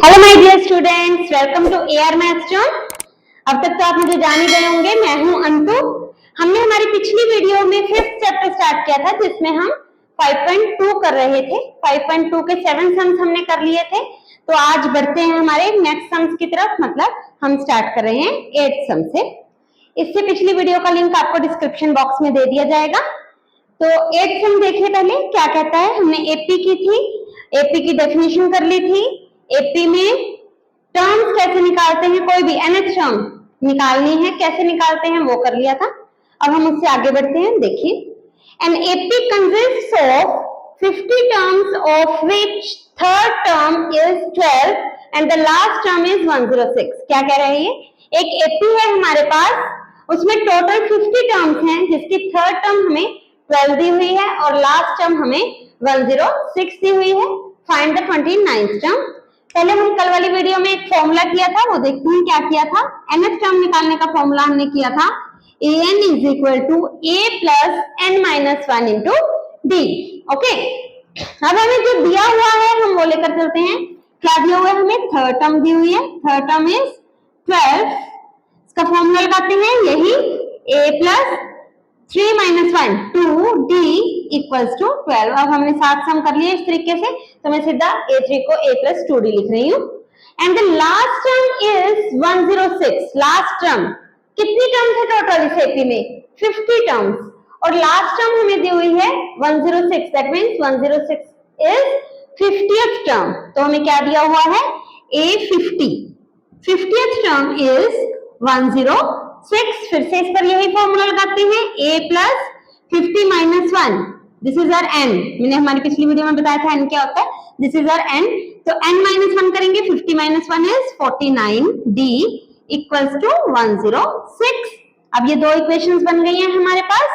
Hello my dear students, welcome to AR maths zone. अब तक तो आप मुझे जान ही गए होंगे, मैं हूं अंतु। हमने हमारी पिछली वीडियो में 5th चैप्टर स्टार्ट किया था जिसमें हम 5.2 कर रहे थे। 5.2 के 7 सम्स हमने कर लिए थे। तो आज बढ़ते हैं हमारे नेक्स्ट सम्स की तरफ, मतलब हम स्टार्ट कर रहे हैं 8th सम से। इससे पिछली वीडियो का लिंक आपको डिस्क्रिप्शन बॉक्स में दे दिया जाएगा। तो 8th सम देखिए पहले क्या कहता है। हमने एपी की थी, एपी की डेफिनेशन कर ली थी। एपी में टर्म्स कैसे निकालते हैं, कोई भी nth टर्म निकालनी है कैसे निकालते हैं वो कर लिया था। अब हम उससे आगे बढ़ते हैं। देखिए an AP consists of 50 terms of which third term is 12 and the last term is 106। क्या कह रहे हैं, एक एपी है हमारे पास, उसमें टोटल 50 टर्म्स हैं जिसकी थर्ड टर्म हमें 12 दी हुई है और लास्ट टर्म हमें 106 दी हुई है। Find the 29th term. पहले हम कल वाली वीडियो में एक फॉर्मूला किया था, वो देखते हैं क्या किया था। nth टर्म निकालने का फॉर्मूला हमने किया था an is equal to a plus n minus 1 into d. Okay, अब हमें जो दिया हुआ है हम वो लेकर चलते हैं। क्या दिया हुआ है हमें, थर्ड टर्म दी हुई है, थर्ड टर्म इज 12। इसका फॉर्मूला लगाते हैं, यही a plus 3 minus 1 2 d equals to 12। अब हमने 7 सम कर लिए इस तरीके से, तो मैं सीधा a3 को a प्लस 2d लिख रही हूँ। And the last term is 106। Last term कितनी टर्म्स है टोटल इस एपी में, 50 टर्म्स, और लास्ट टर्म हमें दी हुई है 106। That means 106 is 50th term. तो हमें क्या दिया हुआ है, a50। 50th term is 106। फिर से इस पर यही फॉर्मूला लगाते हैं, a plus 50 minus 1, this is our n। मैंने हमारी पिछली वीडियो में बताया था n क्या होता है, दिस इज आवर n। तो n माइनस 1 करेंगे, 50 minus 1 is 49 d equals to 106। अब ये दो इक्वेशंस बन गई हैं हमारे पास,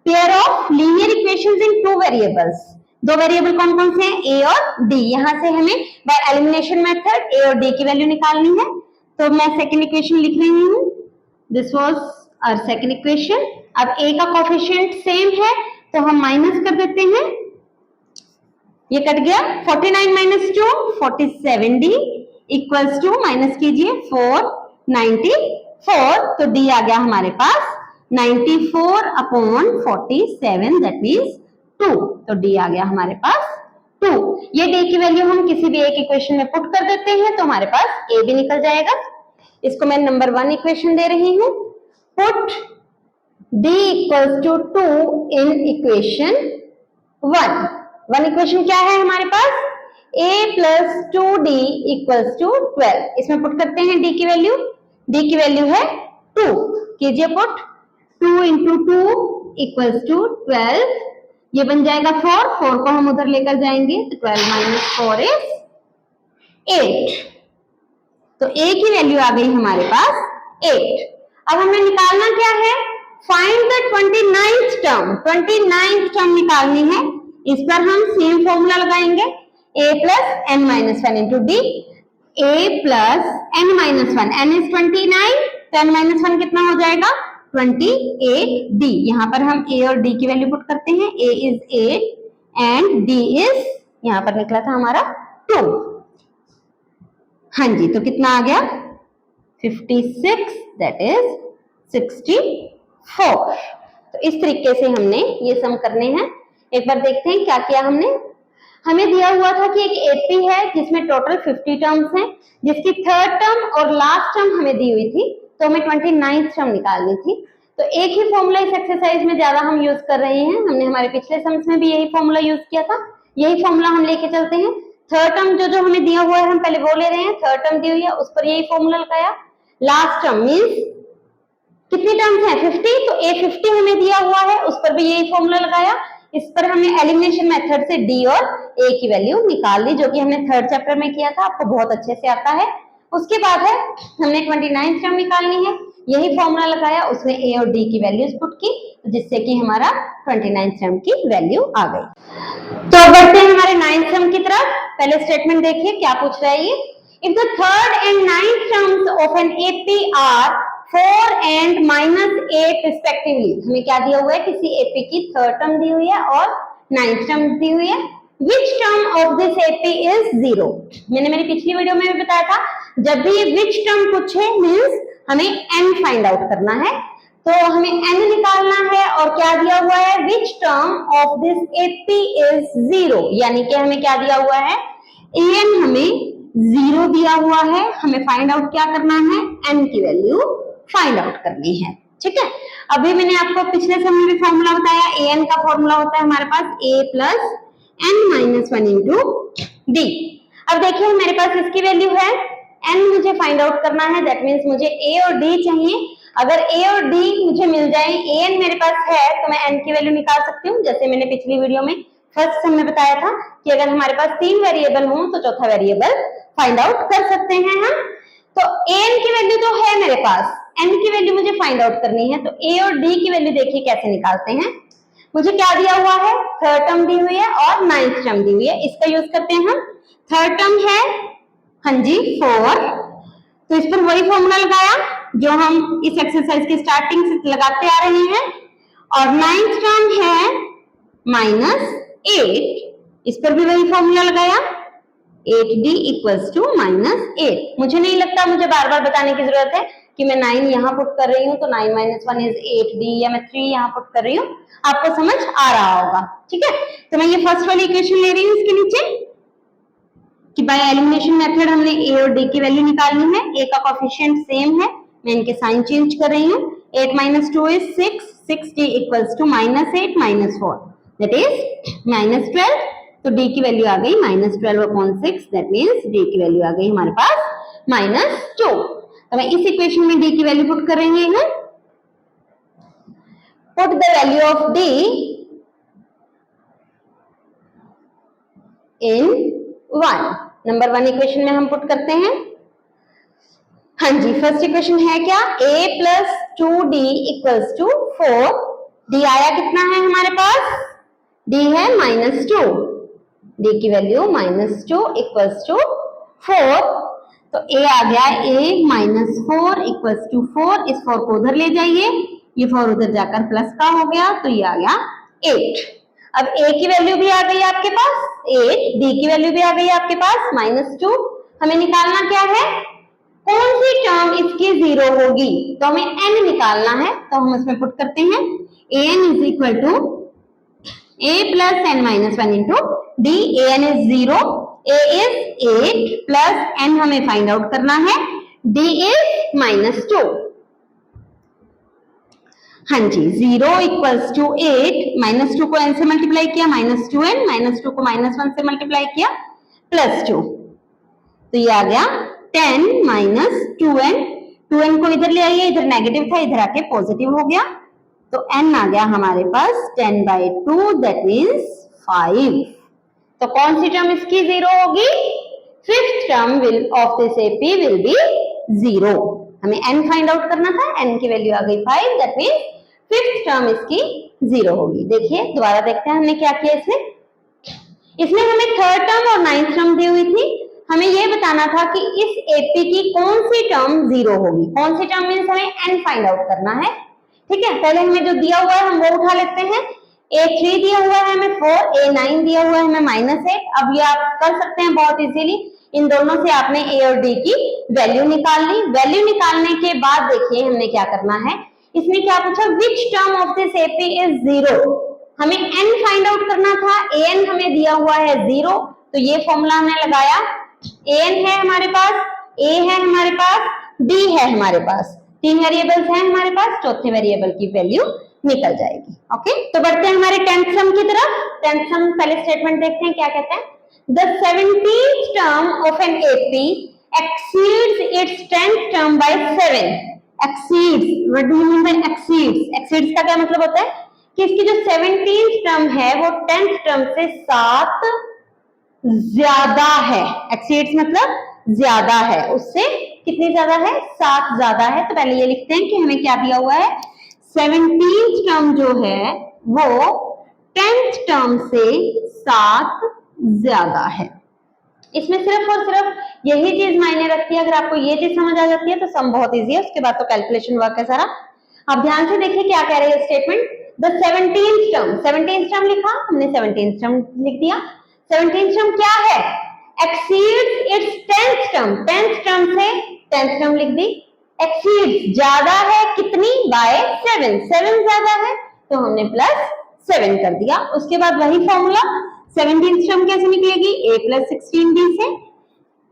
pair of linear equations in two variables. दो वेरिएबल कौन कौन से हैं, a और d। यहां से हमें बाय एलिमिनेशन मेथड a और d की वैल्यू निकालनी है। तो मैं सेकंड इक्वेशन लिख रही हूं, this was our second equation. अब a का कोफिशिएंट सेम है तो हम माइनस कर देते हैं, ये कट गया, 49 minus 2 47d equals to, minus कीजिए 494। तो d आ गया हमारे पास 94 अपॉन 47, दैट मींस 2। तो d आ गया हमारे पास 2। ये d की वैल्यू हम किसी भी एक इक्वेशन में पुट कर देते हैं तो हमारे पास a भी निकल जाएगा। इसको मैं नंबर 1 इक्वेशन दे रही हूं, put d equals to 2 in equation 1। One equation क्या है हमारे पास, a plus 2d equals to 12। इसमें पुट करते हैं d की वैल्यू, d की वैल्यू है 2, कीजिए पुट, 2 इंटू 2 इक्वल्स टू 12। ये बन जाएगा 4, 4 को हम उधर लेकर जाएंगे तो 12 माइनस 4 इज 8। तो a की वैल्यू आ गई हमारे पास 8। अब हमें निकालना क्या है, find the 29th term. 29th term निकालनी है। इस पर हम सेम फॉर्मूला लगाएंगे, a plus n minus 1 into D. a plus n minus 1, n is 29, तो n माइनस 1 कितना हो जाएगा 28d। यहाँ पर हम a और d की वैल्यू पुट करते हैं, a is 8 and d is, यहाँ पर निकला था हमारा 2। हाँ जी, तो कितना आ गया 56, दैट इज 64। तो इस तरीके से हमने ये सम करने हैं। एक बार देखते हैं क्या किया हमने। हमें दिया हुआ था कि एक एपी है जिसमें टोटल 50 टर्म्स हैं, जिसकी थर्ड टर्म और लास्ट टर्म हमें दी हुई थी, तो हमें 29th टर्म निकालनी थी। तो एक ही फॉर्मूला इस एक्सरसाइज में ज्यादा हम यूज कर रहे हैं। हमने हमारे पिछले सम्स में भी यही फॉर्मूला यूज किया था, यही फॉर्मूला हम लेके चलते हैं। थर्ड टर्म जो जो हमें दिया हुआ है हम पहले वो ले रहे हैं, थर्ड टर्म दी हुई है उस पर यही फॉर्मूला लगाया। लास्ट टर्म मींस कितनी टर्म्स हैं 50, तो a50 हमें दिया हुआ है उस पर भी यही फॉर्मूला लगाया। इस पर हमने एलिमिनेशन मेथड से d और a की वैल्यू निकाल ली, जो कि हमने थर्ड चैप्टर में किया था, आपको बहुत अच्छे से आता है। उसके बाद है हमने 29th टर्म निकालनी है, यही फॉर्मूला लगाया, उसमें a और d की वैल्यूज पुट की, जिससे कि हमारा 29th टर्म की वैल्यू आ गई। तो बढ़ते हैं हमारे 9th टर्म की तरफ। पहले स्टेटमेंट देखिए क्या पूछ रहा है ये, if the third and 9th terms of an AP are 4 and -8 respectively. हमें क्या दिया हुआ है, किसी एपी की थर्ड टर्म दी हुई है और 9th टर्म दी हुई है, which term of this AP is 0। मैंने मेरी पिछली वीडियो में भी बताया था, जब भी ये which term पूछे मीन्स हमें n फाइंड आउट करना है, तो हमें n निकालना है और क्या दिया हुआ है, which term of this AP is 0, यानी कि हमें क्या दिया हुआ है, an हमें 0 दिया हुआ है, हमें फाइंड आउट क्या करना है, n की वैल्यू फाइंड आउट करनी है। ठीक है, अभी मैंने आपको पिछले समय में भी फॉर्मूला बताया, an का फॉर्मूला होता है हमारे पास a plus n-1 into d। अब देखिए मेरे पास इसकी वैल्यू है, n मुझे फाइंड आउट करना है, दैट मीन्स मुझे a और d चाहिए। अगर a और d मुझे मिल जाए, an मेरे पास है, तो मैं n की वैल्यू निकाल सकती हूँ। जैसे मैंने पिछली वीडियो में फर्स्ट सम में बताया था कि अगर हमारे पास 3 वेरिएबल हो तो चौथा वेरिएबल फाइंड आउट कर सकते हैं हम। तो an की वैल्यू तो है मेरे पास, n की वैल्यू मुझे फाइंड आउट करनी है, तो a और d की वैल्यू देखिए कैसे निकालते हैं। मुझे क्या दिया हुआ है, थर्ड टर्म दी हुई है और नाइन्थ टर्म दी हुई है, इसका यूज करते हैं हम। थर्ड टर्म है हाँ जी 4, तो इस पर वही फॉर्मूला लगाया जो हम इस एक्सरसाइज की स्टार्टिंग से लगाते आ रहे हैं, और नाइन्थ टर्म है -8, इस पर भी वही फॉर्मूला लगाया, 8d इक्वल्स टू -8। मुझे नहीं लगता मुझे बार बार बताने की जरूरत है कि मैं 9 यहाँ पुट कर रही हूँ तो 9 - 1 इज 8d, या मैं 3 यहाँ पुट कर रही हूँ, आपको समझ आ रहा होगा। ठीक है, तो मैं ये फर्स्ट वाली इक्वेशन ले रही हूँ इसके नीचे कि बाय एलिमिनेशन मेथड हमने a और d की वैल्यू निकालनी है। a का कोएफिशिएंट सेम है, मैं इनके साइन चेंज कर रही हूँ। 8 - 2 is 6, 6d equals to -8 - 4 that is -12, तो d की वैल्यू आ गई -12/6, दैट मींस d की वैल्यू आ गई हमारे पास -2। तो मैं इस इक्वेशन में d की वैल्यू पुट कर रही हूँ। Put the value of d in 1, number 1 equation में हम पुट करते हैं। हाँ जी, फर्स्ट इक्वेशन है क्या, a plus 2d equals to 4। d आया कितना है हमारे पास, d है -2, d की वैल्यू -2 इक्वल्स टू 4, तो a आ गया a -4 इक्वल्स टू 4, इस 4 को उधर ले जाइए, ये 4 उधर जाकर प्लस का हो गया, तो ये आ गया 8। अब a की वैल्यू भी आ गई आपके पास 8, d की वैल्यू भी आ गई आपके पास -2। हमें निकालना क्या है, कौन सी टर्म इसकी 0 होगी, तो हमें n निकालना है, तो हम उसमें पुट करते हैं an is equal to a plus n-1 into d। an is 0, a is 8 plus n हमें फाइंड आउट करना है, d इज -2। हाँ जी, 0 इक्वल्स टू 8, -2 को n से मल्टीप्लाई किया -2n, -2 को -1 से मल्टीप्लाई किया +2, तो ये आ गया 10 - 2n। 2n को इधर ले आइए, इधर नेगेटिव था, इधर आके पॉजिटिव हो गया, तो n आ गया हमारे पास 10/2, दैट मीन्स 5। तो कौन सी टर्म इसकी 0 होगी, fifth term of this AP will be 0। हमें n फाइंड आउट करना था, n की वैल्यू आ गई 5, दैट मीन्स फिफ्थ टर्म इसकी 0 होगी। देखिए दोबारा देखते हैं हमने क्या किया इसमें हमें थर्ड टर्म और नाइन्थ टर्म दी हुई थी, हमें ये बताना था कि इस एपी की कौन सी टर्म 0 होगी। कौन सी टर्म मीन्स हमें n फाइंड आउट करना है। ठीक है, पहले हमें जो दिया हुआ है हम वो उठा लेते हैं। a3 दिया हुआ है हमें 4, a9 दिया हुआ है हमें -8। अब ये आप कर सकते हैं बहुत इजीली, इन दोनों से आपने a और d की वैल्यू निकाल ली। वैल्यू निकालने के बाद देखिए हमने क्या करना है, इसमें क्या पूछा, विच term of this AP is 0। हमें n फाइंड आउट करना था, an हमें दिया हुआ है 0, तो ये फॉर्मूला हमने लगाया, an है हमारे पास, a है हमारे पास, d है हमारे पास, 3 वेरिएबल्स हैं हमारे पास, चौथे वेरिएबल की वैल्यू निकल जाएगी। ओके, तो बढ़ते हैं हमारे 10th सम की तरफ। 10th सम पहले स्टेटमेंट देखते हैं क्या कहते हैं, the 17th term of an AP exceeds its 10th term by 7। exceeds, what do you mean by exceeds? exceeds का क्या मतलब होता है कि इसकी जो 17th टर्म है वो 10th टर्म से 7 ज्यादा है। exceeds मतलब ज्यादा है, उससे कितनी ज्यादा है, 7 ज्यादा है। तो पहले ये लिखते हैं कि हमें क्या दिया हुआ है, 17th टर्म जो है वो 10th टर्म से 7 ज्यादा है। इसमें सिर्फ और सिर्फ यही चीज मायने रखती है। अगर आपको ये चीज समझ आ जाती है तो सम बहुत इजी है, उसके बाद तो कैलकुलेशन वर्क है सारा। आप ध्यान से देखिए क्या कह रही है statement, the 17th term, 17th term लिखा हमने, 17th टर्म लिख दिया। 17th टर्म क्या है? Exceeds its 10th term, 10th term से 10th टर्म लिख दी। एक्सीड्स ज्यादा है कितनी? बाय 7, 7 ज्यादा है तो हमने +7 कर दिया। उसके बाद वही फॉर्मूला 17th टर्म कैसे निकलेगी? a + 16d से।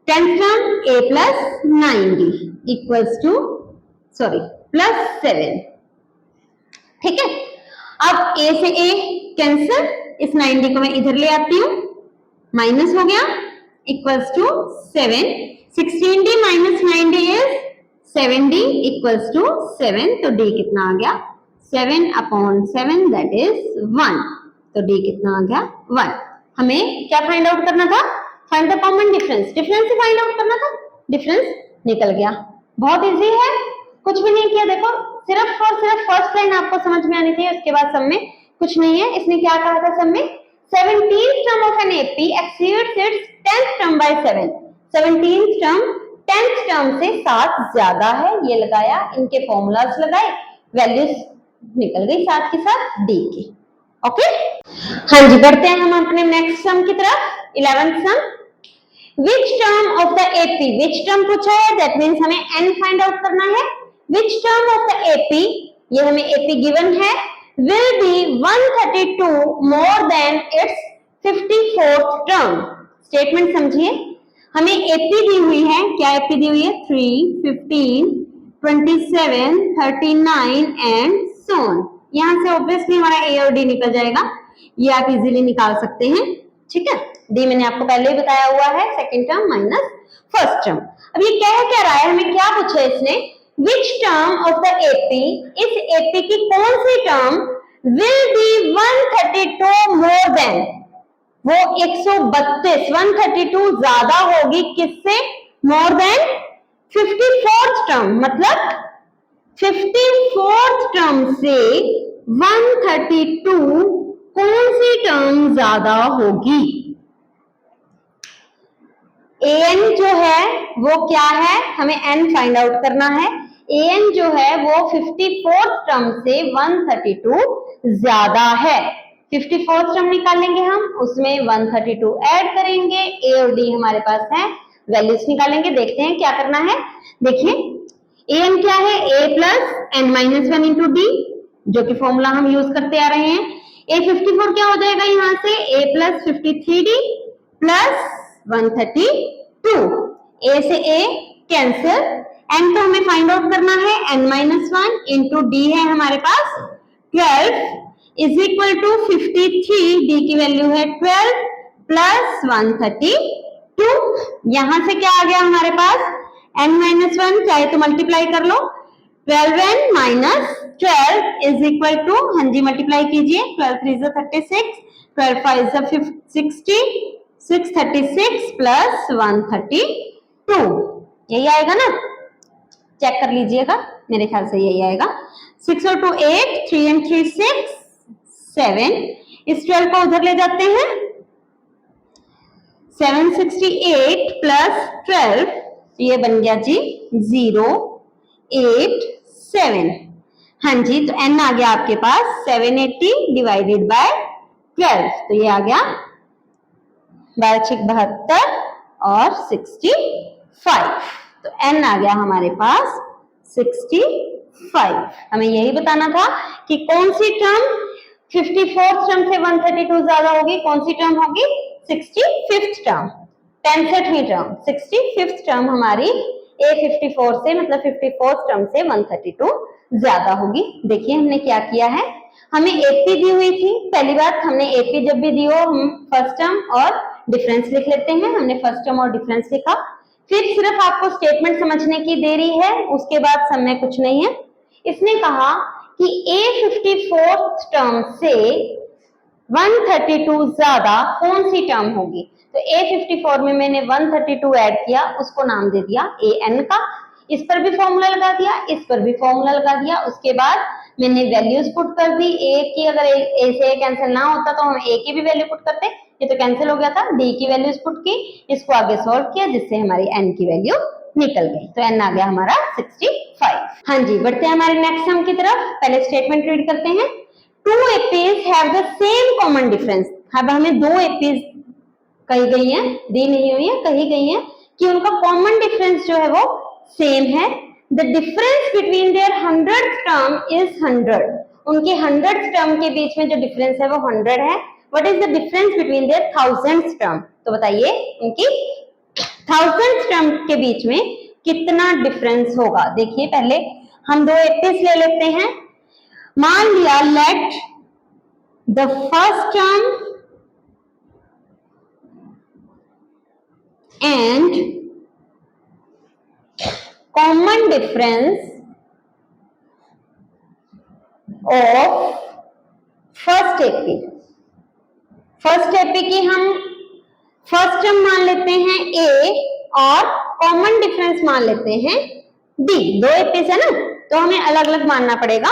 10th term a + 9d equals to +7। ठीक है, अब a से a कैंसिल, इस 9d को मैं इधर ले आती हूं, माइनस हो गया equals to 7। 16d - 9d is 7d equals to 7, तो d कितना आ गया? 7/7 दैट इज 1, तो d कितना आ गया? 1। हमें क्या फाइंड आउट करना था? Find the common difference, difference से फाइंड आउट करना था, डिफरेंस निकल गया। बहुत इजी है, कुछ भी नहीं किया। देखो सिर्फ और सिर्फ फर्स्ट लाइन आपको समझ में आनी चाहिए, उसके बाद सब में कुछ नहीं है। इसने क्या कहा था सब में? 17th term of an AP exceeds its 10th term by 7। 17th term 10th term से 7 ज्यादा है, ये लगाया, इनके फॉर्मूलाज लगाए, वैल्यूज निकल गई साथ के साथ डी की। ओके, हाँ जी, बढ़ते हैं हम अपने नेक्स्ट सम की तरफ। 11th some, which term of the AP, which term पूछा है, that means हमें n फाइंड आउट करना है। which term of the AP, ये हमें AP गिवन है, will be 132 more than its 54th term। Statement समझिए, हमें AP दी हुई है, क्या AP दी हुई है? 3, 15, 27, 39 एंड so on। यहां से ऑब्वियसली हमारा A और D निकल जाएगा, ये आप इजीली निकाल सकते हैं। ठीक है, डी मैंने आपको पहले ही बताया हुआ है, second term minus first term. अब ये क्या रहा है, हमें क्या पूछा है इसने? Which term of the AP, इस एपी की कौन सी term will be 132 more than, वो 132 132 ज्यादा होगी किससे? मोर देन 54th टर्म, मतलब 54th टर्म से 132 कौन सी टर्म ज्यादा होगी? an जो है वो क्या है, हमें n फाइंड आउट करना है। an जो है वो 54th टर्म से 132 ज्यादा है। 54th टर्म निकालेंगे हम, उसमें 132 ऐड करेंगे, a और d हमारे पास है, वैल्यूज निकालेंगे। देखते हैं क्या करना है। देखिए an क्या है? a + n - 1 × d, जो कि फॉर्मूला हम यूज करते आ रहे हैं। a 54 क्या हो जाएगा यहाँ से? a + 53d + 132। a से a कैंसिल, n तो हमें फाइंड आउट करना है, n - 1 × d है हमारे पास 12 इज इक्वल टू 53, d की वैल्यू है 12 + 132। यहां से क्या आ गया हमारे पास? n - 1 चाहे तो मल्टीप्लाई कर लो, 12n - 12 इज इक्वल टू, हाँ जी मल्टीप्लाई कीजिए, 12 3 = 36, 12 5 = 60, 636 + 132, यही आएगा ना? चेक कर लीजिएगा, मेरे ख्याल से यही आएगा। 6 और 2 8, 3 and 3 6, 7, इस 12 को उधर ले जाते हैं, 768 + 12, ये बन गया जी 087। हाँ जी, तो n आ गया आपके पास 780 डिवाइडेड बाय 12, तो ये आ गया 12×6 = 72 और 65, तो n आ गया हमारे पास 65। हमें यही बताना था कि कौन सी टर्म 54th टर्म से 132 ज्यादा होगी, कौन सी टर्म होगी? 65th term, 65वीं term, 65th term हमारी A54 से, मतलब 54th टर्म से 132 ज्यादा होगी। देखिए हमने क्या किया है, हमें AP दी हुई थी। पहली बात, हमने AP जब भी दी हो हम फर्स्ट टर्म और डिफरेंस लिख लेते हैं। हमने फर्स्ट टर्म और डिफरेंस लिखा, फिर सिर्फ आपको स्टेटमेंट समझने की देरी है, उसके बाद सब में कुछ नहीं है। इसने कहा कि A54th टर्म से 132 ज्यादा कौन सी टर्म होगी, तो A54 में मैंने 132 ऐड किया, उसको नाम दे दिया AN का। इस पर भी फॉर्मूला लगा दिया, इस पर भी फॉर्मूला लगा दिया। उसके बाद मैंने वैल्यूज पुट कर दी A की, अगर A से A कैंसिल ना होता तो हम A की भी वैल्यू पुट करते, ये तो कैंसिल हो गया था। D की वैल्यूज पुट की, इसको आगे सॉल्व किया, जिससे हमारी N की वैल्यू निकल गई, तो N आ गया हमारा 65। हाँ जी, बढ़ते हैं हमारे नेक्स्ट सम की तरफ। पहले स्टेटमेंट रीड करते हैं। 2 APs have the same common difference। अब हमें 2 APs कही गई है, दी नहीं हुई है, कही गई है कि उनका कॉमन डिफरेंस जो है वो सेम है। The difference between their 100th term is 100। उनके 100th टर्म के बीच में जो डिफरेंस है वो 100 है। What is the difference between their 1000th term? तो बताइए उनकी 1000th टर्म के बीच में कितना डिफरेंस होगा। देखिए पहले हम दो एपीज ले लेते हैं। मान लिया late the first term and common difference of first AP। First AP की हम फर्स्ट टर्म मान लेते हैं A और कॉमन डिफरेंस मान लेते हैं D। दो एपी है ना, तो हमें अलग अलग मानना पड़ेगा।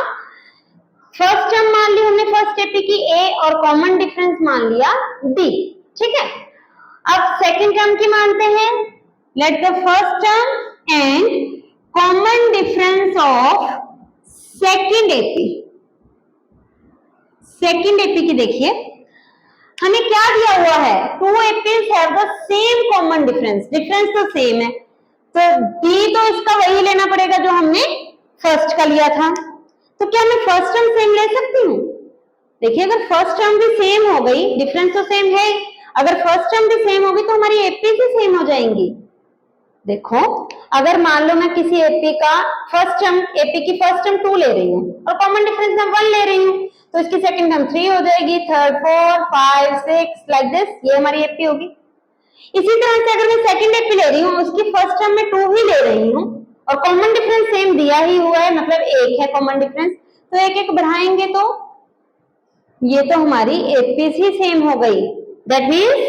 फर्स्ट टर्म मान ली हमने फर्स्ट एपी की A और कॉमन डिफरेंस मान लिया D। ठीक है, अब सेकेंड टर्म की मानते हैं। Let the first term and common difference of second AP. Second AP की देखिए हमें क्या दिया हुआ है, two APs have the same common difference. Difference तो सेम है, तो डी तो इसका वही लेना पड़ेगा जो हमने फर्स्ट का लिया था। तो क्या मैं फर्स्ट टर्म सेम ले सकती हूँ? देखिए अगर फर्स्ट टर्म भी सेम हो गई, डिफरेंस तो सेम है, अगर फर्स्ट टर्म भी सेम होगी तो हमारी एपी भी सेम हो जाएंगी। देखो अगर मान लो मैं किसी एपी का फर्स्ट टर्म, एपी की फर्स्ट टर्म 2 ले रही हूँ और कॉमन डिफरेंस मैं 1 ले रही हूँ, तो इसकी सेकंड टर्म 3 हो जाएगी, थर्ड 4 5 6 लाइक दिस, ये हमारी एपी होगी। इसी तरह से अगर मैं सेकंड एपी ले रही हूँ, उसकी फर्स्ट टर्म में 2 ही ले रही हूँ और कॉमन डिफरेंस सेम दिया ही हुआ है, मतलब 1 है कॉमन डिफरेंस, तो एक एक बढ़ाएंगे तो ये तो हमारी एपी ही सेम हो गई। दैट मीन्स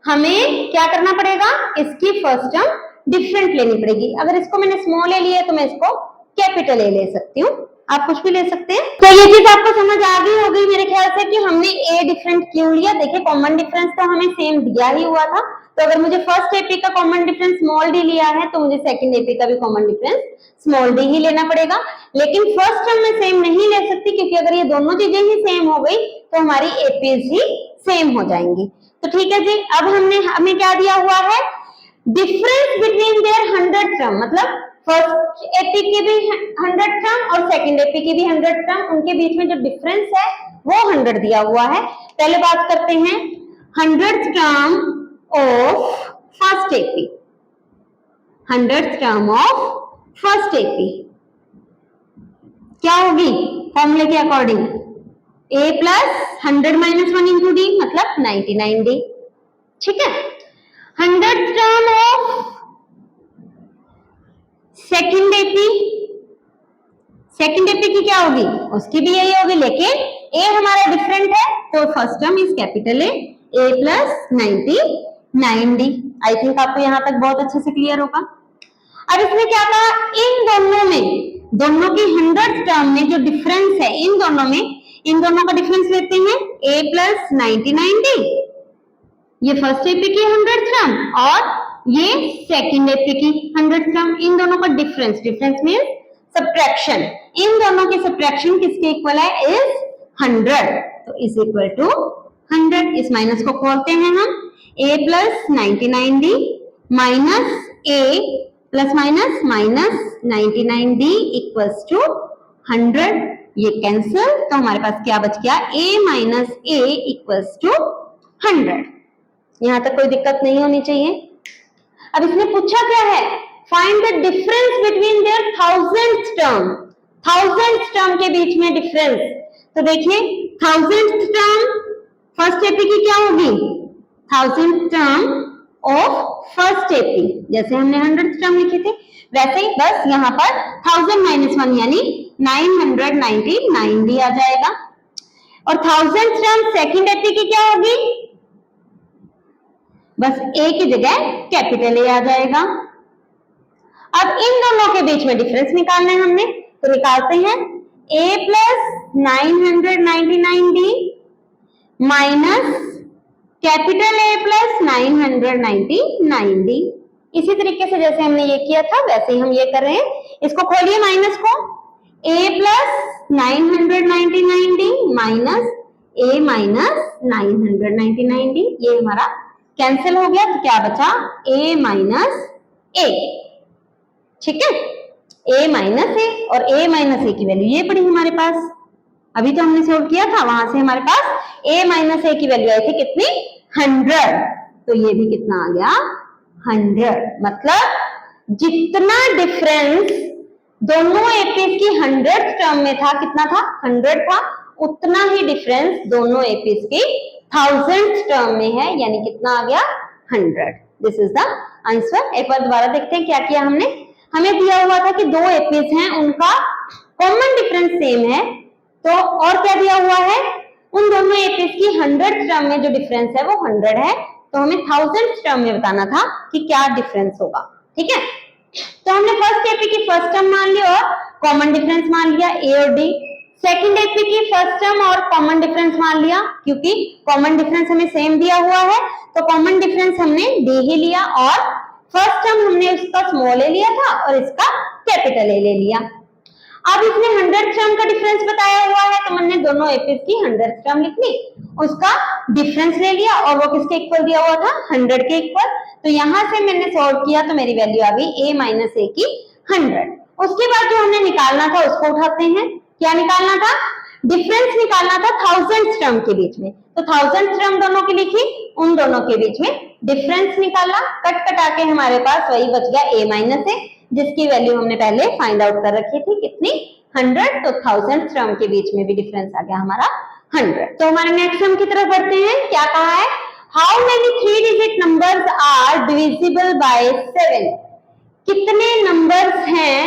हमें क्या करना पड़ेगा, इसकी फर्स्ट टर्म डिफरेंट लेनी पड़ेगी। अगर इसको मैंने स्मॉल ए लिया तो मैं इसको कैपिटल ए ले सकती हूँ, आप कुछ भी ले सकते हैं। तो ये चीज आपको समझ आ गई होगी मेरे ख्याल से कि हमने ए डिफरेंट क्यों लिया। देखिए कॉमन डिफरेंस तो हमें सेम दिया ही हुआ था, तो अगर मुझे फर्स्ट एपी का कॉमन डिफरेंस स्मॉल डी लिया है तो मुझे सेकंड एपी का भी कॉमन डिफरेंस स्मॉल डी ही लेना पड़ेगा। लेकिन फर्स्ट टर्म में सेम नहीं ले सकती, क्योंकि अगर ये दोनों चीजें ही सेम हो गई तो हमारी एपीज ही सेम हो जाएंगी। तो ठीक है जी, अब हमें क्या दिया हुआ है, डिफरेंस बिटवीन देयर 100 टर्म, मतलब फर्स्ट एपी की भी 100 टर्म और सेकंड एपी की भी 100 टर्म, उनके बीच में जो डिफरेंस है वो 100 दिया हुआ है। पहले बात करते हैं 100th term of first AP. 100th term of first AP क्या होगी फॉर्मूले के according, a plus 100 minus 1 into D, मतलब 99 डी। ठीक है, 100th term of second AP, second AP की क्या होगी, उसकी भी यही होगी, लेकिन ए हमारा डिफरेंट है तो first term is capital A plus 99 D. I think आपको यहां तक बहुत अच्छे से क्लियर होगा। अब इसमें क्या कहा, इन दोनों में, दोनों की 100th टर्म में जो डिफरेंस है, इन दोनों का डिफरेंस लेते हैं a प्लस 99 डी, ये फर्स्ट एपी की 100th टर्म और ये सेकंड एपी की 100th टर्म, इन दोनों का डिफरेंस मींस सब्ट्रैक्शन, इन दोनों की सब्ट्रैक्शन किसके इक्वल है, इज 100, तो इज इक्वल टू 100। इस माइनस को खोलते हैं हम, a plus 99 d minus a plus minus minus 99 d equals to 100, ये कैंसिल, तो हमारे पास क्या बच गया, a minus a equals to 100। यहां तक कोई दिक्कत नहीं होनी चाहिए। अब इसने पूछा क्या है, find the difference between their 1000th term, 1000th term के बीच में डिफरेंस। तो देखिए 1000th टर्म फर्स्ट एपी की क्या होगी, 1000th term of first AP, जैसे हमने 100th टर्म लिखी थी वैसे ही, बस यहाँ पर 1000 माइनस 1 यानी 999 भी आ जाएगा। और 1000th टर्म सेकंड एपी की क्या होगी, बस ए की जगह कैपिटल ए आ जाएगा। अब इन दोनों के बीच में डिफरेंस निकालना है हमने, तो निकालते हैं a plus 999 D minus capital A plus 999 D. इसी तरीके से जैसे हमने ये किया था वैसे ही हम ये कर रहे हैं। इसको खोलिए माइनस को, a plus 999 D minus a minus 999 D, ये हमारा कैंसिल हो गया तो क्या बचा, a माइनस ए। ठीक है, a माइनस ए, और a माइनस ए की वैल्यू ये पड़ी हमारे पास, अभी तो हमने सोल्व किया था, वहां से हमारे पास a माइनस ए की वैल्यू आई थी कितनी, 100, तो ये भी कितना आ गया, 100। मतलब जितना डिफरेंस दोनों एपीज की 100th टर्म में था, कितना था, 100 था, उतना ही डिफरेंस दोनों एपीज की 1000th टर्म में है, यानी कितना आ गया, 100। This is the answer. एक बार दोबारा देखते हैं क्या किया हमने। हमें दिया हुआ था कि दो एपीज हैं, उनका कॉमन डिफरेंस सेम है, तो और क्या दिया हुआ है, उन दोनों एपीज की 100th टर्म में जो डिफरेंस है वो 100 है, तो हमें 1000th टर्म में बताना था कि क्या डिफरेंस होगा। ठीक है, तो हमने फर्स्ट एपी की फर्स्ट टर्म मान ली और कॉमन डिफरेंस मान लिया ए और डी। सेकंड एपी की फर्स्ट टर्म और कॉमन डिफरेंस मान लिया, क्योंकि कॉमन डिफरेंस हमें सेम दिया हुआ है, तो कॉमन डिफरेंस हमने डी ही लिया, और फर्स्ट टर्म हमने उसका स्मॉल ए लिया था और इसका कैपिटल ए ले लिया। अब इसने 100th टर्म का डिफरेंस बताया हुआ है, तो हमने दोनों एपीज की 100th टर्म लिख ली, उसका डिफरेंस ले लिया, और वो किसके इक्वल दिया हुआ था, 100 के इक्वल। तो यहां से मैंने सॉल्व किया तो मेरी वैल्यू आ गई a माइनस ए की 100। उसके बाद जो हमने निकालना था उसको उठाते हैं। क्या निकालना था, डिफरेंस निकालना था 1000th टर्म के बीच में, तो 1000th टर्म दोनों की लिखी, उन दोनों के बीच में डिफरेंस निकाला, कट कटा के हमारे पास वही बच गया a माइनस ए, जिसकी वैल्यू हमने पहले फाइंड आउट कर रखी थी, कितनी, 100, तो 1000th टर्म के बीच में भी डिफरेंस आ गया हमारा 100। तो हमारे नेक्स्ट सम की तरफ बढ़ते हैं। क्या कहा है, how many 3 digit numbers are divisible by 7? कितने नंबर्स हैं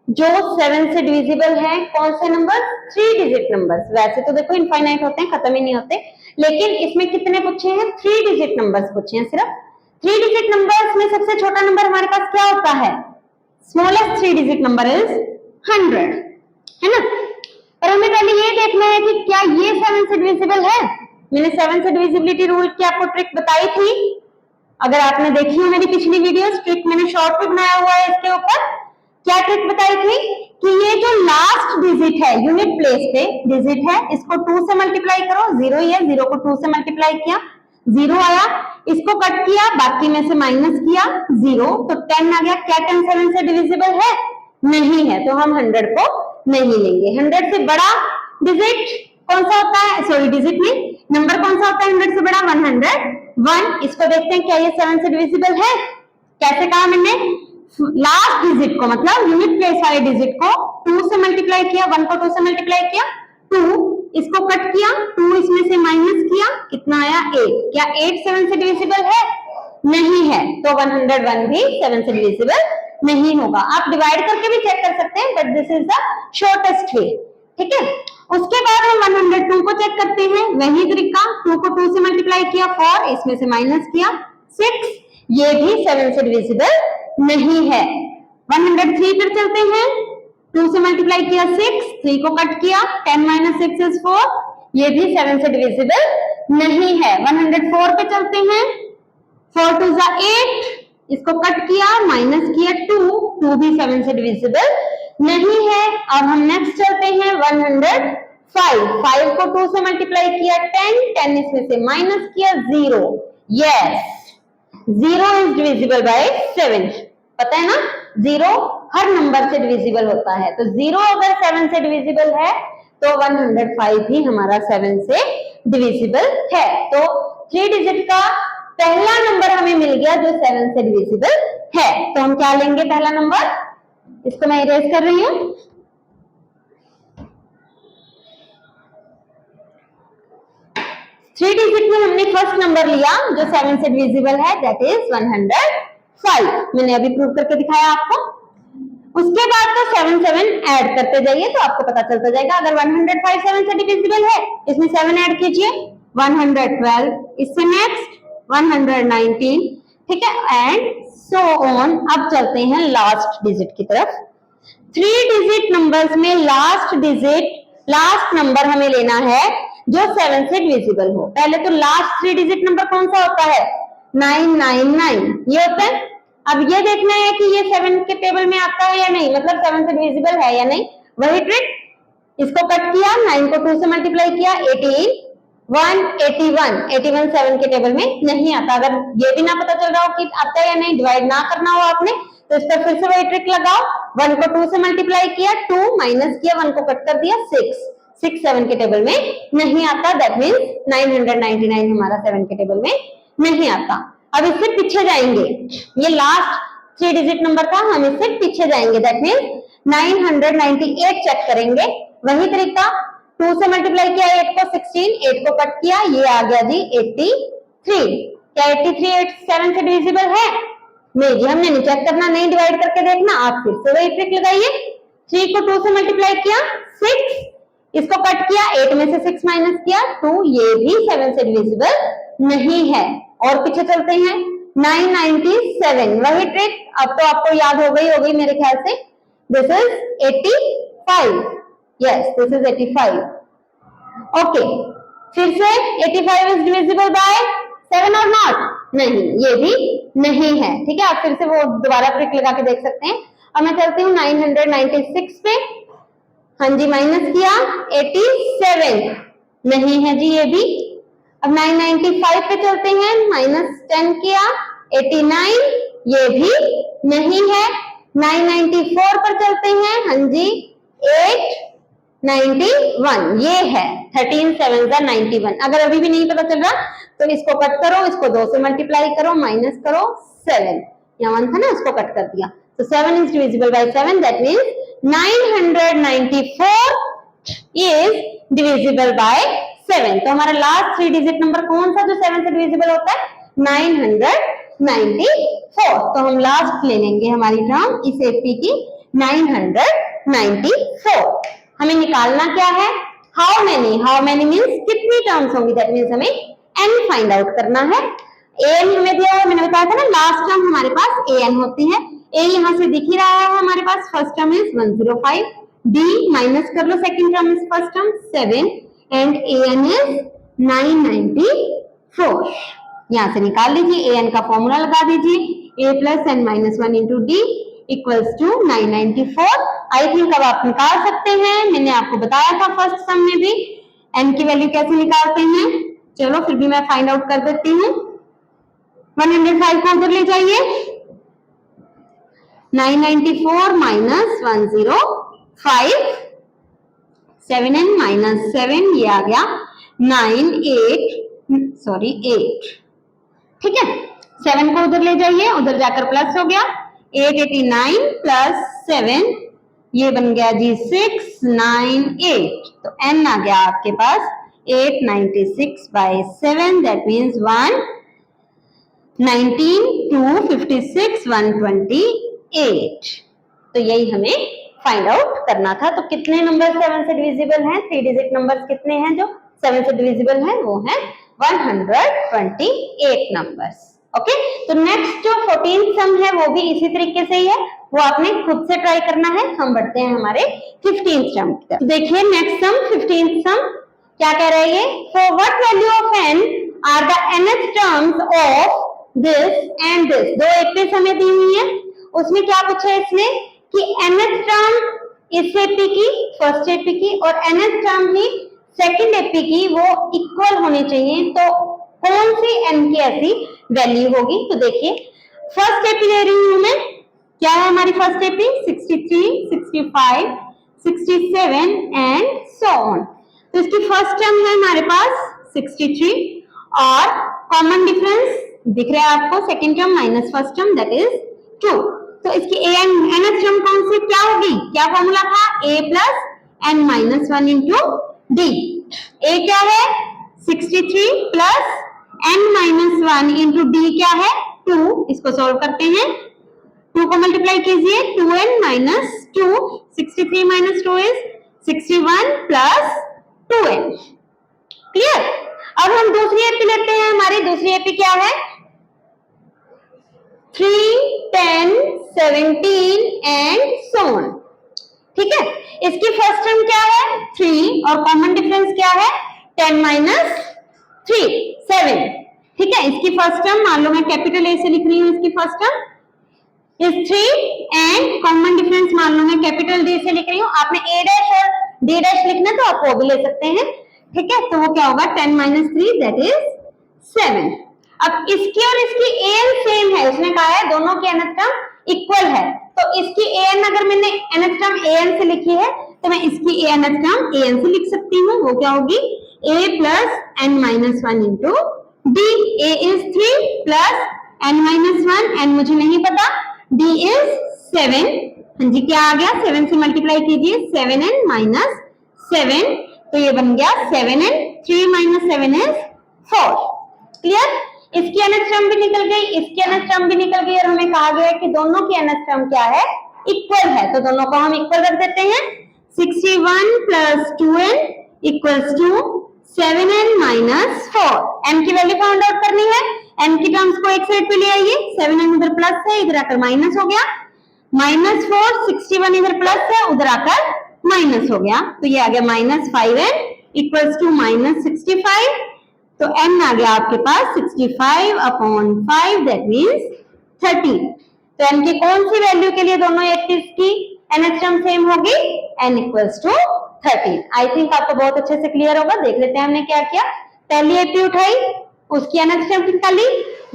जो 7 से डिविजिबल हैं? कौन से नंबर, 3 डिजिट नंबर्स। वैसे तो देखो इनफाइनाइट होते हैं, खत्म ही नहीं होते, लेकिन इसमें कितने पूछे हैं, 3 डिजिट नंबर्स पूछे हैं सिर्फ। 3 डिजिट नंबर्स में सबसे छोटा नंबर हमारे पास क्या होता है, स्मॉलेस्ट 3 डिजिट नंबर इज 100, है ना। पर हमें पहले ये देखना है कि क्या ये 7 से डिविजिबल है। मैंने 7 से डिविजिबिलिटी रूल की आपको ट्रिक बताई थी, अगर आपने देखी हो मेरी पिछली वीडियोस, ट्रिक मैंने शॉर्ट में बनाया हुआ है इसके ऊपर। क्या ट्रिक बताई थी कि ये जो लास्ट डिजिट है, यूनिट प्लेस पे डिजिट है, इसको 2 से मल्टीप्लाई करो, 0 ही है, 0 को 2 से मल्टीप्लाई किया, 0 आया, इसको कट किया, बाकी में से माइनस किया 0, तो 10 आ गया। क्या 10 7 से डिविजिबल है, नहीं है, तो हम 100 को नहीं लेंगे। 100 से बड़ा डिजिट कौन सा होता है, सॉरी डिजिट नहीं, नंबर कौन सा होता है 100 से बड़ा, 101। इसको देखते हैं क्या ये 7 से डिविजिबल है। कैसे कहा मैंने, लास्ट डिजिट को, मतलब यूनिट प्लेस वाले डिजिट को 2 से मल्टीप्लाई किया, 1 को 2 से मल्टीप्लाई किया 2, इसको कट किया, 2 इसमें से माइनस किया, कितना आया 8। क्या 8 7 से डिविजिबल है, नहीं है, तो 101 भी 7 से डिविजिबल नहीं होगा। आप डिवाइड करके भी चेक कर सकते हैं, but this is the shortest वे। ठीक है, उसके बाद हम 102 को चेक करते हैं, वही तरीका, 2 को 2 से मल्टीप्लाई किया 4, इसमें से माइनस किया 6, ये भी 7 से डिविजिबल नहीं है। 103 पर चलते हैं, 2 से मल्टीप्लाई किया 6, 3 को कट किया, 10 - 6 is 4, ये भी 7 से डिविजिबल नहीं है। 104 पे चलते हैं, 4 2 जा 8, इसको कट किया, माइनस किया 2, 2 भी 7 से डिविजिबल नहीं है। अब हम नेक्स्ट चलते हैं 105, 5 को 2 से मल्टीप्लाई किया 10, 10 इसमें से माइनस किया 0, यस 0 इज डिविजिबल बाय 7। पता है ना, 0 हर नंबर से डिविजिबल होता है, तो 0 अगर 7 से डिविजिबल है तो 105 भी हमारा 7 से डिविजिबल है। तो 3 डिजिट का पहला नंबर हमें मिल गया जो 7 से डिविजिबल है। तो हम क्या लेंगे पहला नंबर, इसको मैं इरेज कर रही हूं। थ्री डिजिट में हमने फर्स्ट नंबर लिया जो 7 से डिविजिबल है, दैट इज 105। मैंने अभी प्रूव करके दिखाया आपको। उसके बाद तो 7 7 ऐड करते जाइए तो आपको पता चलता जाएगा। अगर 105 7 से डिविजिबल है, इसमें 7 ऐड कीजिए, 112, इससे नेक्स्ट 119, ठीक है, एंड सो ऑन। अब चलते हैं लास्ट डिजिट की तरफ। 3 डिजिट नंबर्स में लास्ट डिजिट, लास्ट नंबर हमें लेना है जो 7 से डिविजिबल हो। पहले तो लास्ट 3 डिजिट नंबर कौन सा होता है, 999, ये होता है। अब ये देखना है कि ये 7 के टेबल में आता है या नहीं, मतलब 7 से डिविजिबल है या नहीं, वही ट्रिक। इसको कट किया, 9 को 2 से मल्टीप्लाई किया 18, 181, 81 7 के टेबल में नहीं आता। अगर ये भी ना पता चल रहा हो कि आता है या नहीं, डिवाइड ना करना हो आपने, तो इस पर फिर से वही ट्रिक लगाओ। 1 को 2 से मल्टीप्लाई किया, 2 माइनस किया, 1 को कट कर दिया, 6 7 के टेबल में नहीं आता। दैट मीन्स 999 हमारा 7 के टेबल में नहीं आता। अब इससे पीछे जाएंगे, ये लास्ट 3 डिजिट नंबर था, हम इससे पीछे जाएंगे। दैट मीन्स 998 चेक करेंगे। वही तरीका, 2 से मल्टीप्लाई किया 8 को 16, 8 को कट किया, ये आ गया जी 83। क्या 83 8 7 से डिविजिबल है? नहीं जी, हमने नहीं चेक करना, नहीं डिवाइड करके देखना, आप फिर से वही ट्रिक लगाइए। 3 को 2 से मल्टीप्लाई किया 6, इसको कट किया, 8 में से 6 माइनस किया 2, ये भी 7 से डिविजिबल नहीं है। और पीछे चलते हैं, 997, वही ट्रिक अब तो आपको याद हो गई होगी मेरे ख्याल से। This is 85, yes this is 85। okay, फिर से 85 is divisible by 7 or not? नहीं, ये भी नहीं है। ठीक है, आप फिर से वो दोबारा ट्रिक लगा के देख सकते हैं। अब मैं चलती हूँ 996 पे, हाँ जी माइनस किया 87, नहीं है जी ये भी। अब 995 पे चलते हैं, -10 किया 89, ये भी नहीं है। 994 पर चलते हैं, हाँ जी 891, ये है 13 7 91। अगर अभी भी नहीं पता चल रहा तो इसको कट करो, इसको 2 से मल्टीप्लाई करो, माइनस करो 7, यहाँ 1 था ना, उसको कट कर दिया, तो 7 is divisible by 7, that means 994 is divisible by 7। तो हमारा लास्ट 3 डिजिट नंबर कौन सा जो 7 से डिविजिबल होता है? 994। तो हम लास्ट ले लेंगे हमारी टर्म इस एपी की 994। हमें निकालना क्या है? हाउ मेनी मीन्स कितनी टर्म्स होंगी, दैट मीन्स हमें n फाइंड आउट करना है। an हमें दिया है, मैंने बताया था ना लास्ट टर्म हमारे पास an होती है। a यहाँ से दिख ही रहा है हमारे पास, first term is 105, d minus कर लो, second term is first term 7 and an is 994। यहाँ से निकाल लीजिए, an का फॉर्मूला लगा दीजिए, a plus n minus 1 into d equals to 994। I think अब आप निकाल सकते हैं, मैंने आपको बताया था फर्स्ट सम में भी n की वैल्यू कैसे निकालते हैं। चलो फिर भी मैं फाइंड आउट कर देती हूँ। 105 को उधर ले जाइए, 994 माइनस 105, 7n माइनस 7, ये आ गया 8। ठीक है, 7 को उधर ले जाइए, उधर जाकर प्लस हो गया, 889 प्लस 7, ये बन गया जी 698। तो n आ गया आपके पास 896 by 7, that means 119 256 128। तो यही हमें फाइंड आउट करना था। तो कितने नंबर 7 से डिविजिबल हैं? 3 डिजिट नंबर्स कितने हैं जो 7 से डिविजिबल हैं? वो हैं 128 नंबर्स। ओके, तो नेक्स्ट जो 14th सम है वो भी इसी तरीके से ही है, वो आपने खुद से ट्राई करना है। हम बढ़ते हैं हमारे 15th सम की तरफ। देखिए नेक्स्ट सम 15th सम क्या कह रहा है ये? For what value of n are the nth terms of this and this. दो एपी हमें दी हुई है, उसमें क्या पूछा है इसने कि nth टर्म इस एपी की, फर्स्ट एपी की, और nth टर्म ही सेकंड एपी की, वो इक्वल होनी चाहिए। तो कौन सी n की ऐसी वैल्यू होगी? तो देखिए फर्स्ट एपी ले रही हूं मैं, क्या है हमारी first AP? 63 65 67 and so on. तो इसकी फर्स्ट टर्म है हमारे पास 63 और कॉमन डिफरेंस दिख रहा है आपको, second term minus first term that is 2। तो इसकी nth टर्म कौन सी क्या होगी? क्या फॉर्मूला था? a plus n minus 1 into D. a क्या है? 63 plus n minus 1 into D क्या है? 2। इसको सॉल्व करते हैं, 2 को मल्टीप्लाई कीजिए, 2n minus 2, 63 minus 2 is 61 plus 2n। Clear? अब हम दूसरी एपी लेते हैं। हमारी दूसरी एपी क्या है? 3 10 17 एंड सो ऑन। ठीक है, इसकी फर्स्ट टर्म क्या है? 3 और कॉमन डिफरेंस क्या है? 10 माइनस 3 7। ठीक है, इसकी फर्स्ट टर्म मान लो मैं कैपिटल ए से लिख रही हूँ, इसकी first term is 3 and common difference मान लो मैं कैपिटल डी से लिख रही हूँ। आपने a डैश और d डैश लिखना तो आप वो भी ले सकते हैं। ठीक है, तो वो क्या होगा 10 माइनस 3 दैट इज 7। अब इसकी और इसकी an सेम है, उसने कहा है दोनों की nth टर्म इक्वल है, तो इसकी an अगर मैंने nth टर्म an से लिखी है तो मैं इसकी nth टर्म an से लिख सकती हूँ। वो क्या होगी a plus n minus 1 into d। a is 3 plus n minus 1, n मुझे नहीं पता, d इज 7। हाँ जी, क्या आ गया 7 से मल्टीप्लाई कीजिए 7n माइनस 7, तो ये बन गया 7n, 3 माइनस 7 इज 4। क्लियर? इसकी nth टर्म भी निकल गई, इसकी nth टर्म भी निकल गई, और हमें कहा गया कि दोनों की nth टर्म क्या है, इक्वल है, तो दोनों को हम इक्वल रख देते हैं। 61 plus 2n equals to 7n minus 4। n की वैल्यू फाइंड आउट करनी है, n की टर्म्स को एक साइड पे ले आइए, 7n उधर प्लस है, इधर आकर माइनस हो गया, माइनस 4, 61 इधर प्लस है, उधर आकर माइनस हो गया, तो ये आ गया minus 5n equals to minus 65। तो n आ गया आपके पास 65 अपॉन 5 दैट मीन्स 30। तो n की कौन सी वैल्यू के लिए दोनों एक्सिस की nth टर्म सेम होगी, n equals to 30। I think आपको बहुत अच्छे से क्लियर होगा। देख लेते हैं हमने क्या किया। पहली एपी उठाई, उसकी nth टर्म निकाली,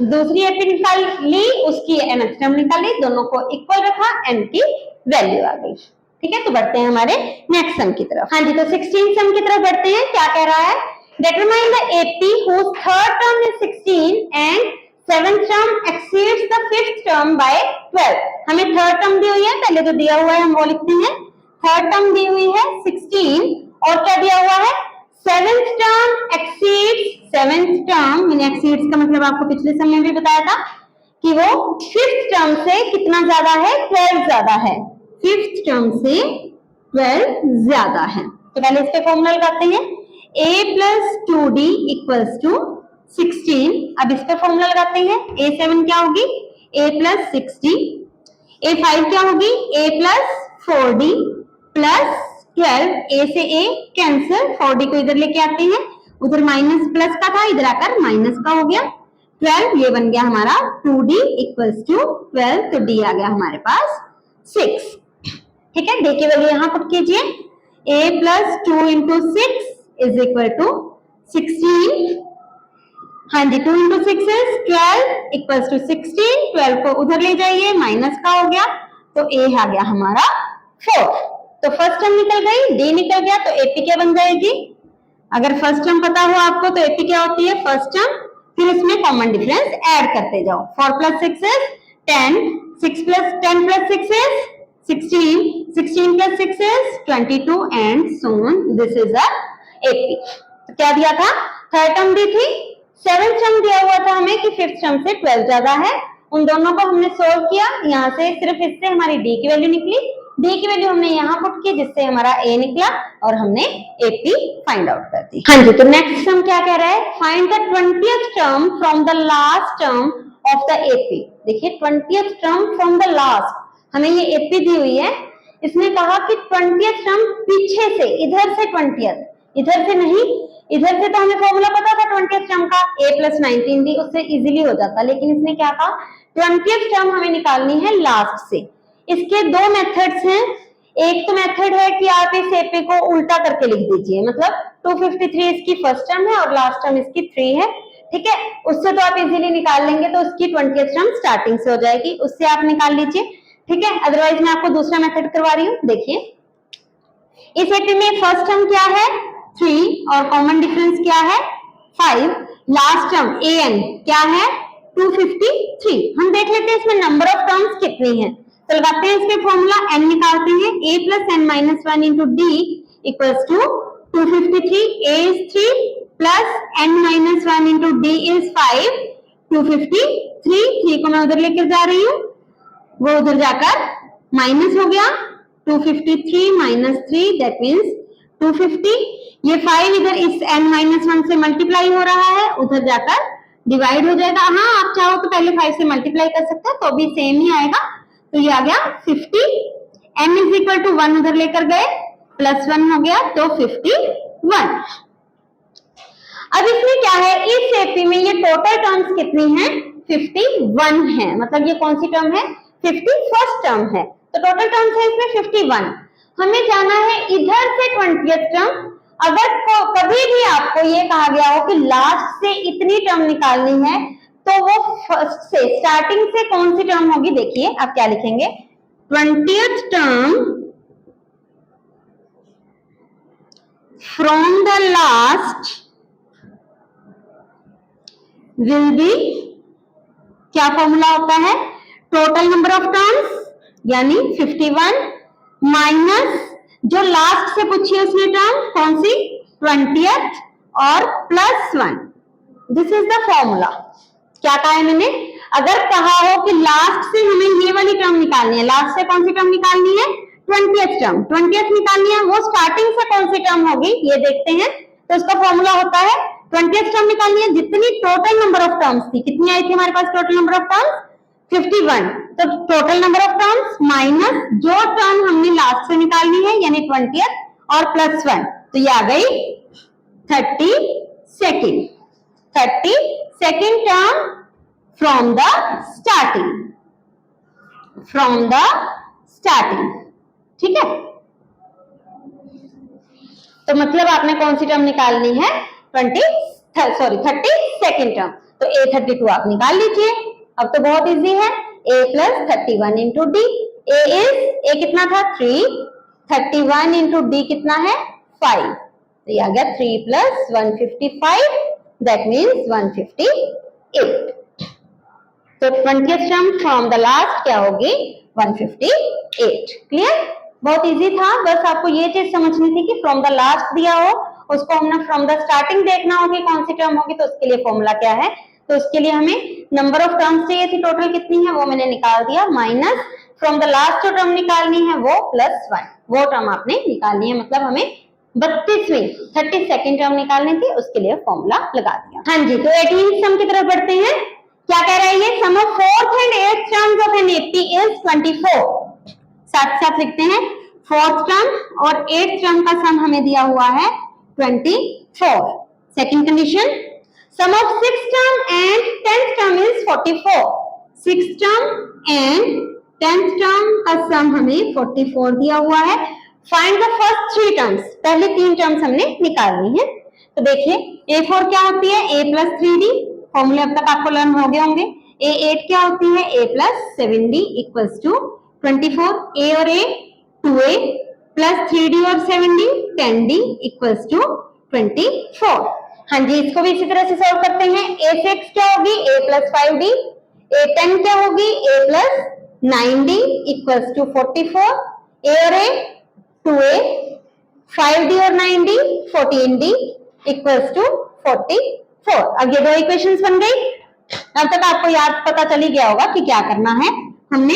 दूसरी एपी निकाली, उसकी nth टर्म निकाली, दोनों को इक्वल रखा, n की वैल्यू आ गई। ठीक है, तो बढ़ते हैं हमारे नेक्स्ट सम की तरफ। हाँ जी, तो 16 सम की तरफ बढ़ते हैं। क्या कह रहा है, determine the AP whose third term is 16 and seventh term exceeds the fifth term by 12। हमें थर्ड टर्म दी हुई है, पहले तो दिया हुआ है हम वो लिखते हैं। थर्ड टर्म दी हुई है 16 और क्या दिया हुआ है, seventh term exceeds. Seventh term mean exceeds का मतलब आपको पिछले समय भी बताया था कि वो फिफ्थ टर्म से कितना ज्यादा है, 12 ज्यादा है, फिफ्थ टर्म से 12 ज्यादा है। तो पहले इस पे फॉर्मूला लगाते हैं, a plus 2d equals to 16। अब इस पे फॉर्मूला लगाते हैं, a7 क्या होगी, a प्लस 6d, a5 क्या होगी, a plus 4d plus 12, a से a कैंसिल, 4d को इधर लेके आते हैं, उधर माइनस प्लस का था, इधर आकर माइनस का हो गया, 12, ये बन गया हमारा 2d इक्वल्स टू 12, तो d आ गया हमारे पास 6। ठीक है, d की वैल्यू यहाँ पुट कीजिए, a plus 2 into 6 is equal to 16। हाँ जी, 2 इंटू 6 इज 12 इक्वल्स टू 16, 12 को उधर ले जाइए, माइनस का हो गया, तो a आ गया हमारा 4। तो फर्स्ट टर्म निकल गई, d निकल गया, तो AP क्या बन जाएगी, अगर फर्स्ट टर्म पता हो आपको तो AP क्या होती है, फर्स्ट टर्म, फिर इसमें कॉमन डिफरेंस ऐड करते जाओ। 4 plus 6 is 10, 6 plus 10 plus 6 is 16, 16 plus 6 is 22 and so on, this is a AP। तो क्या दिया था, थर्ड टर्म दी थी, सेवेंथ टर्म दिया हुआ था हमें कि फिफ्थ टर्म से 12 ज्यादा है, उन दोनों को हमने सोल्व किया, यहाँ से सिर्फ इससे हमारी d की वैल्यू निकली, d की वैल्यू हमने यहाँ पुट की जिससे हमारा a निकला और हमने AP फाइंड आउट कर दी। हाँ जी, तो नेक्स्ट सम क्या कह रहा है, find the 20th term from the last term of the AP। देखिए 20th term from the last, हमें ये AP दी हुई है, इसने कहा कि 20th टर्म पीछे से, इधर से 20th, इधर से नहीं, इधर से तो हमें फॉर्मूला पता था 20th टर्म का, a प्लस 19 दी, उससे इजीली हो जाता, लेकिन इसने क्या कहा 20th टर्म हमें निकालनी है लास्ट से। इसके दो मेथड्स हैं, एक तो मेथड है कि आप इस AP को उल्टा करके लिख दीजिए, मतलब 253 इसकी फर्स्ट टर्म है और लास्ट टर्म इसकी 3 है, ठीक है, उससे तो आप इजीली निकाल लेंगे, तो उसकी 20th टर्म स्टार्टिंग से हो जाएगी, उससे आप निकाल लीजिए, ठीक है। अदरवाइज मैं आपको दूसरा मेथड करवा रही हूँ। देखिए इस AP में फर्स्ट टर्म क्या है 3 और कॉमन डिफरेंस क्या है 5, लास्ट टर्म an क्या है 253। हम देख लेते हैं इसमें नंबर ऑफ टर्म्स कितनी है, तो लगाते हैं इसके फॉर्मूला, n निकालते हैं, a plus n minus 1 into d equals to 253, a is 3 plus n minus 1 into d is 5, 253, 3 को मैं उधर लेकर जा रही हूँ, वो उधर जाकर माइनस हो गया, 253 माइनस 3 दैट मीन्स 250, ये 5 इधर इस n माइनस 1 से मल्टीप्लाई हो रहा है, उधर जाकर डिवाइड हो जाएगा। हाँ, आप चाहो तो पहले 5 से मल्टीप्लाई कर सकते हैं, तो भी सेम ही आएगा, तो ये आ गया 50, n इज इक्वल टू 1 उधर लेकर गए, प्लस 1 हो गया, तो 51। अब इसमें क्या है, इस AP में ये टोटल टर्म्स कितनी हैं 51 है, मतलब ये कौन सी टर्म है 51st टर्म है, तो टोटल टर्म्स है इसमें 51। हमें जाना है इधर से 20th टर्म, अगर कभी भी आपको ये कहा गया हो कि लास्ट से इतनी टर्म निकालनी है, तो वो फर्स्ट से, स्टार्टिंग से कौन सी टर्म होगी? देखिए आप क्या लिखेंगे, 20th term from the last will be, क्या फॉर्मूला होता है? टोटल नंबर ऑफ टर्म्स यानी 51 माइनस जो लास्ट से पूछी है उसने टर्म कौन सी? 20th और plus 1। This is the formula. क्या कहा है मैंने? अगर कहा हो कि लास्ट से हमें ये वाली टर्म निकालनी है, लास्ट से कौन सी टर्म निकालनी है? 20th टर्म, 20th निकालनी है, वो स्टार्टिंग से कौन सी टर्म होगी ये देखते हैं। तो इसका फॉर्मूला होता है 20th टर्म निकालनी है, जितनी टोटल नंबर ऑफ टर्म्स थी, कितनी आई थी हमारे पास टोटल नंबर ऑफ टर्म्स? 51। तो total number of terms minus जो टर्म हमने लास्ट से निकालनी है यानी 20th और प्लस 1, तो ये आ गई 32nd term from the starting, ठीक है। तो मतलब आपने कौन सी टर्म निकालनी है? 32nd term. तो A32 आप निकाल लीजिए। अब तो बहुत इजी है, A प्लस 31 इंटू डी। ए कितना था? 3, 31 इंटू डी कितना है? 5। तो ये आ गया 3 प्लस 155, दैट मीन्स 158। तो 20th term from the last क्या होगी? 158। क्लियर? बहुत इजी था, बस आपको ये चीज समझनी थी कि फ्रॉम द लास्ट दिया हो, उसको हमने फ्रॉम द स्टार्टिंग देखना होगी कौन सी टर्म होगी, तो उसके लिए फॉर्मूला क्या है? तो उसके लिए हमें नंबर ऑफ टर्म्स चाहिए थी, टोटल कितनी है वो मैंने निकाल दिया, माइनस फ्रॉम द लास्ट जो टर्म निकालनी है वो प्लस 1, वो टर्म आपने निकालनी है। मतलब हमें 32वीं 32nd टर्म निकालनी थी, उसके लिए फॉर्मूला लगा दिया। हाँ जी, तो 18th सम की तरफ बढ़ते हैं। क्या कह रहा है ये? Sum of 4th and 8th terms of an AP is 24। साथ साथ लिखते हैं, 4th टर्म और 8th टर्म का सम हमें दिया हुआ है 24। Second condition, sum of 6th term and 10th term is 44। 6th term and 10th term का सम हमें 44 दिया हुआ है। फाइंड द फर्स्ट 3 टर्म्स, पहले 3 टर्म्स हमने निकालनी है। तो देखिए A4 क्या होती है? A प्लस 3D, फॉर्मूले अब तक आपको लर्न हो गए होंगे। A8 क्या होती है? A plus 7D equals to 24। A और A 2A प्लस 3D और 7D 10D इक्वल्स टू 24। हाँ जी, इसको भी इसी तरह से सॉल्व करते हैं। A6 क्या होगी? A plus 5D। A10 क्या होगी? A plus 9D equals to 44। A और A 2A 5D और 9D 14D इक्वल्स टू 44। अब ये दो इक्वेशंस बन गई। अब तक आपको याद पता चल ही गया होगा कि क्या करना है। हमने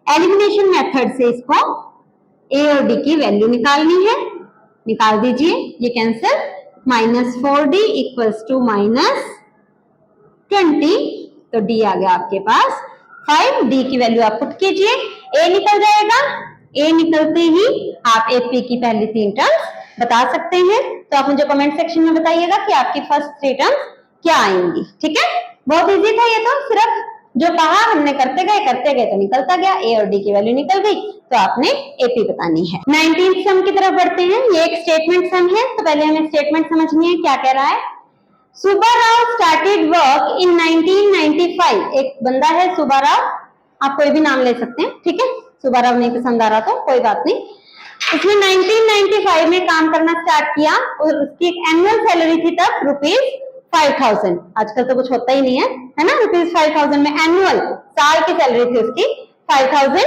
एलिमिनेशन मेथड से इसको A और D की वैल्यू निकालनी है। निकाल दीजिए, ये कैंसिल, -4D इक्वल्स टू -20, तो D आ गया आपके पास 5। D की वैल्यू आप पुट कीजिए, A निकल जाएगा। A निकलते ही आप AP की पहली 3 टर्म्स बता सकते हैं। तो आप मुझे कमेंट सेक्शन में बताइएगा कि आपकी फर्स्ट 3 टर्म्स क्या आएंगी। ठीक है, बहुत इजी था ये, तो सिर्फ जो कहा हमने करते गए तो निकलता गया। A और D की वैल्यू निकल गई, तो आपने AP बतानी है। 19th सम की तरफ बढ़ते हैं। ये एक स्टेटमेंट सम है, तो पहले हमें स्टेटमेंट समझनी है। क्या कह रहा है? Subbarao started work in 1995। एक बंदा है सुब्बाराव, आप कोई भी नाम ले सकते हैं, ठीक है। सुब्बाराव नहीं पसंद आ रहा तो कोई बात नहीं। उसने 1995 में काम करना स्टार्ट किया और उसकी एक एनुअल सैलरी थी तब ₹5000। आजकल तो कुछ होता ही नहीं है ना। ₹5000 में एनुअल, साल की सैलरी थी उसकी 5000,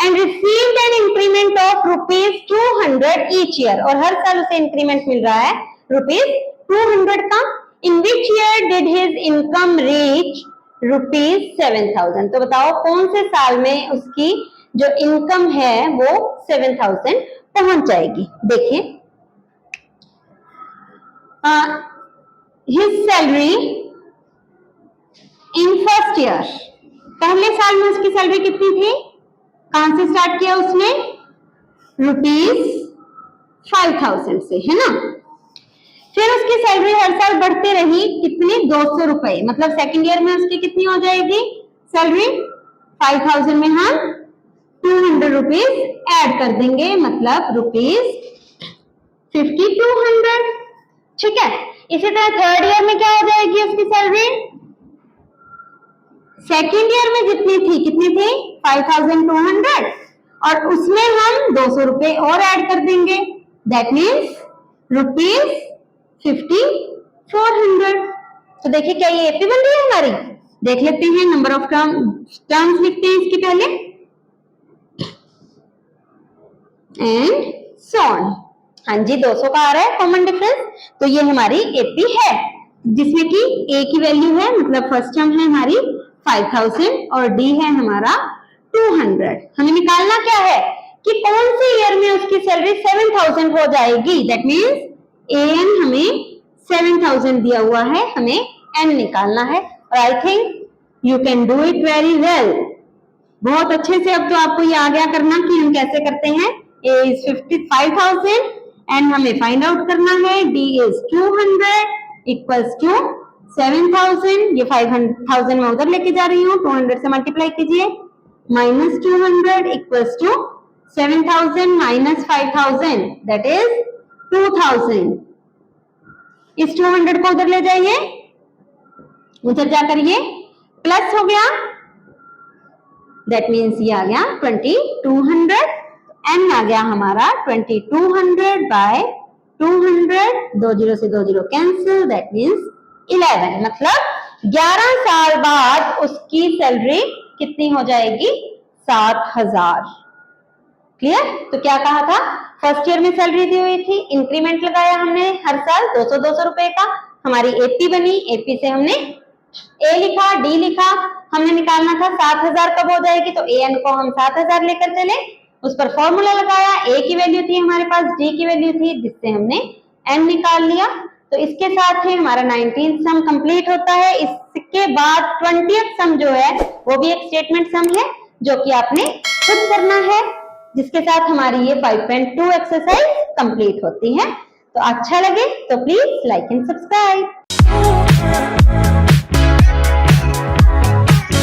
and received an increment of ₹200 each year. और हर साल उसे इंक्रीमेंट मिल रहा है ₹200 का। In which year did his income reach ₹7000। तो बताओ कौन से साल में उसकी जो इनकम है वो 7000 पहुंच जाएगी। देखिए, his salary in first year, पहले साल में उसकी सैलरी कितनी थी? कहां से स्टार्ट किया उसने? ₹5000 से, है ना। फिर उसकी सैलरी हर साल बढ़ते रही, कितनी? ₹200। मतलब सेकंड ईयर में उसकी कितनी हो जाएगी सैलरी? 5000 में हम ₹200 ऐड कर देंगे, मतलब 5200, ठीक है। इसी तरह थर्ड ईयर में क्या हो जाएगी उसकी सैलरी, सेकेंड ईयर में जितनी थी, कितनी थी 5200, और उसमें हम 200 रुपए और ऐड कर देंगे, दैट मीन्स ₹5400। तो देखिए क्या ये एपी बन रही है हमारी, देख लेते हैं। नंबर ऑफ टर्म्स लिखते हैं इसके पहले, एंड सो ऑन। हाँ जी, 200 का आ रहा है कॉमन डिफरेंस, तो ये हमारी एपी है, जिसमें कि ए की वैल्यू है, मतलब फर्स्ट टर्म है हमारी 5000 और डी है हमारा 200। हमें निकालना क्या है कि कौन से ईयर में उसकी सैलरी 7000 हो जाएगी, दैट मीन्स एन हमें 7000 दिया हुआ है, हमें एन निकालना है। और I think you can do it very well, बहुत अच्छे से। अब तो आपको ये आ गया करना कि हम कैसे करते हैं। ए इज 55,000 एंड हमें फाइंड आउट करना है, डी इज 200 इक्वल्स टू 7000, ये 5000 मैं उधर लेके जा रही हूँ, 200 से मल्टीप्लाई कीजिए, minus 200 equals to 7000 minus 5000 that is 2000। इस 200 को उधर ले जाइए, उधर जाकर ये प्लस हो गया, दैट मीन्स ये आ गया 2200, एन आ गया हमारा 2200 बाय 200, 2 0 से 2 0 कैंसिल, दैट मीन्स 11, मतलब 11 साल बाद उसकी सैलरी कितनी हो जाएगी, 7000। क्लियर। तो क्या कहा था, फर्स्ट ईयर में सैलरी दी हुई थी, इंक्रीमेंट लगाया हमने हर साल 200 रुपए का, हमारी एपी बनी, एपी से हमने ए लिखा, डी लिखा, हमने निकालना था 7000 कब हो जाएगी, तो ए एन को हम 7000 लेकर चले, उस पर फॉर्मूला लगाया, ए की वैल्यू थी हमारे पास, डी की वैल्यू थी, जिससे हमने एन निकाल लिया। तो इसके साथ ही हमारा 19th सम कंप्लीट होता है। इसके बाद 20th सम जो है वो भी एक स्टेटमेंट सम है, जो कि आपने खुद करना है, जिसके साथ हमारी ये 5.2 एक्सरसाइज कंप्लीट होती है। तो अच्छा लगे तो प्लीज लाइक एंड सब्सक्राइब।